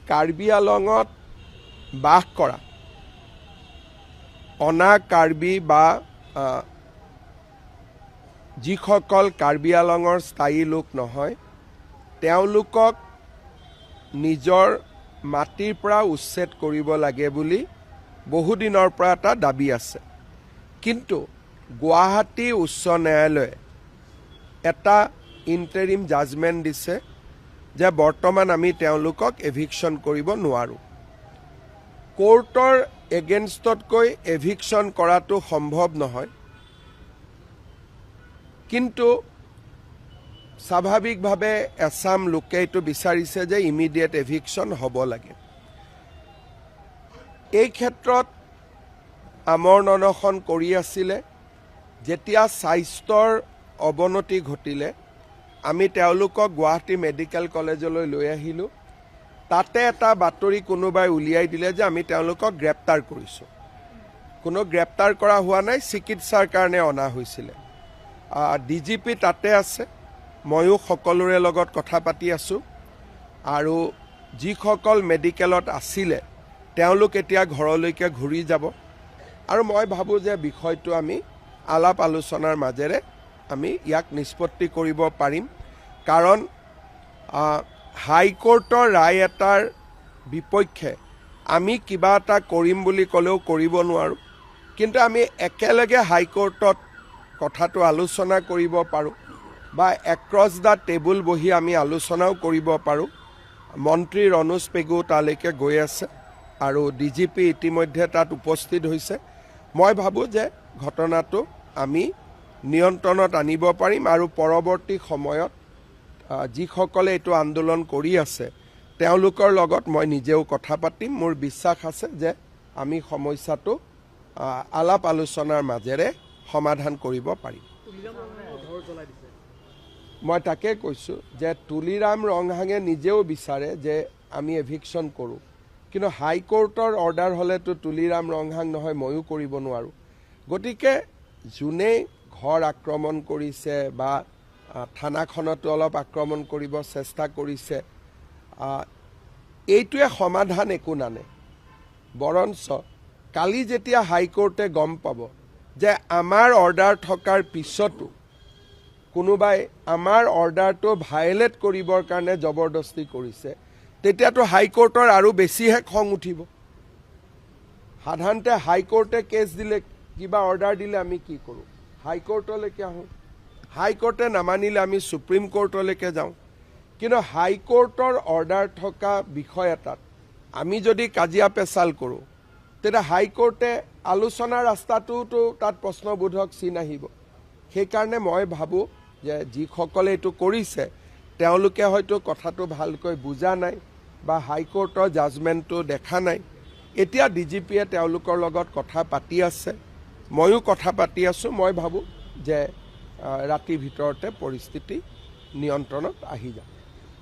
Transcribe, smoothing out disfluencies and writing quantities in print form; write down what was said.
কাৰ্বি আলঙত বাস কৰা অনা কাৰ্বি বা যিসকল কাৰ্বি আলঙৰ স্থায়ী লোক নহয় তেওঁলোকক নিজৰ মাটিৰ পৰা উচ্ছেদ কৰিব লাগে বুলি বহুদিনৰ পৰা এটা দাবী আছে। কিন্তু গুৱাহাটী উচ্চ ন্যায়ালয়ে এটা ইণ্টাৰিম জাজমেণ্ট দিছে যে বৰ্তমান আমি তেওঁলোকক এভিকশ্যন কৰিব নোৱাৰোঁ। কোৰ্টৰ এগেইনষ্টতকৈ এভিকশ্যন কৰাটো সম্ভৱ নহয়, কিন্তু স্বাভাৱিকভাৱে এছাম লোকে এইটো বিচাৰিছে যে ইমিডিয়েট এভিকশ্যন হ'ব লাগে। এই ক্ষেত্ৰত আমৰণ অনশন কৰি আছিলে। যেতিয়া স্বাস্থ্যৰ অৱনতি ঘটিলে আমি তেওঁলোকক গুৱাহাটী মেডিকেল কলেজলৈ লৈ আহিলোঁ। তাতে এটা বাতৰি কোনোবাই উলিয়াই দিলে যে আমি তেওঁলোকক গ্ৰেপ্তাৰ কৰিছোঁ। কোনো গ্ৰেপ্তাৰ কৰা হোৱা নাই, চিকিৎসাৰ কাৰণে অনা হৈছিলে। DGP তাতে আছে, ময়ো সকলোৰে লগত কথা পাতি আছোঁ আৰু যিসকল মেডিকেলত আছিলে তেওঁলোক এতিয়া ঘৰলৈকে ঘূৰি যাব আৰু মই ভাবোঁ যে বিষয়টো আমি আলাপ আলোচনাৰ মাজেৰে আমি ইয়াক নিষ্পত্তি কৰিব পাৰিম। কাৰণ হাইকোৰ্টৰ ৰায় এটাৰ বিপক্ষে আমি কিবা এটা কৰিম বুলি ক'লেও কৰিব নোৱাৰোঁ, কিন্তু আমি একেলগে হাইকোৰ্টত কথাটো আলোচনা কৰিব পাৰোঁ বা এক্ৰছ দ্য টেবুল বহি আমি আলোচনাও কৰিব পাৰোঁ। মন্ত্ৰী ৰণোজ পেগু তালৈকে গৈ আছে আৰু DGP ইতিমধ্যে তাত উপস্থিত হৈছে। মই ভাবোঁ যে ঘটনাটো আমি নিয়ন্ত্ৰণত আনিব পাৰিম আৰু পৰৱৰ্তী সময়ত যিসকলে এইটো আন্দোলন কৰি আছে তেওঁলোকৰ লগত মই নিজেও কথা পাতিম। মোৰ বিশ্বাস আছে যে আমি সমস্যাটো আলাপ আলোচনাৰ মাজেৰে সমাধান কৰিব পাৰিম। মই তাকে কৈছোঁ যে তুলিৰাম ৰংহাঙে নিজেও বিচাৰে যে আমি এভিকশ্যন কৰোঁ, কিন্তু হাইকোৰ্টৰ অৰ্ডাৰ হ'লেতো তুলিৰাম ৰংহাং নহয়, ময়ো কৰিব নোৱাৰোঁ। গতিকে যোনেই ঘৰ আক্ৰমণ কৰিছে বা থানাখনতো অলপ আক্ৰমণ কৰিব চেষ্টা কৰিছে, এইটোৱে সমাধান একো নানে। বৰঞ্চ কালি যেতিয়া হাইকোৰ্টে গম পাব যে আমাৰ অৰ্ডাৰ থকাৰ পিছতো কোনোবাই আমাৰ অৰ্ডাৰটো ভায়লেট কৰিবৰ কাৰণে জবৰদস্তি কৰিছে, তেতিয়াতো হাইকোৰ্টৰ আৰু বেছিহে খং উঠিব। সাধাৰণতে হাইকোৰ্টে কেছ দিলে, কিবা অৰ্ডাৰ দিলে আমি কি কৰোঁ? হাইকোৰ্টলৈকে আহোঁ। হাইকোৰ্টে নামানিলে আমি সুপ্ৰিম কোৰ্টলৈকে যাওঁ। কিন্তু হাইকোৰ্টৰ অৰ্ডাৰ থকা বিষয় এটাত আমি যদি কাজিয়া পেচাল কৰোঁ তেতিয়া হাইকোৰ্টে আলোচনাৰ ৰাস্তাটোতো তাত প্ৰশ্নবোধক চিন আহিব। সেইকাৰণে মই ভাবোঁ যে যিসকলে এইটো কৰিছে তেওঁলোকে হয়তো কথাটো ভালকৈ বুজা নাই বা হাইকোৰ্টৰ জাজমেণ্টটো দেখা নাই। এতিয়া DGPয়ে তেওঁলোকৰ লগত কথা পাতি আছে, ময়ো কথা পাতি আছোঁ। মই ভাবোঁ যে ৰাতিৰ ভিতৰতে পৰিস্থিতি নিয়ন্ত্ৰণত আহি যাব।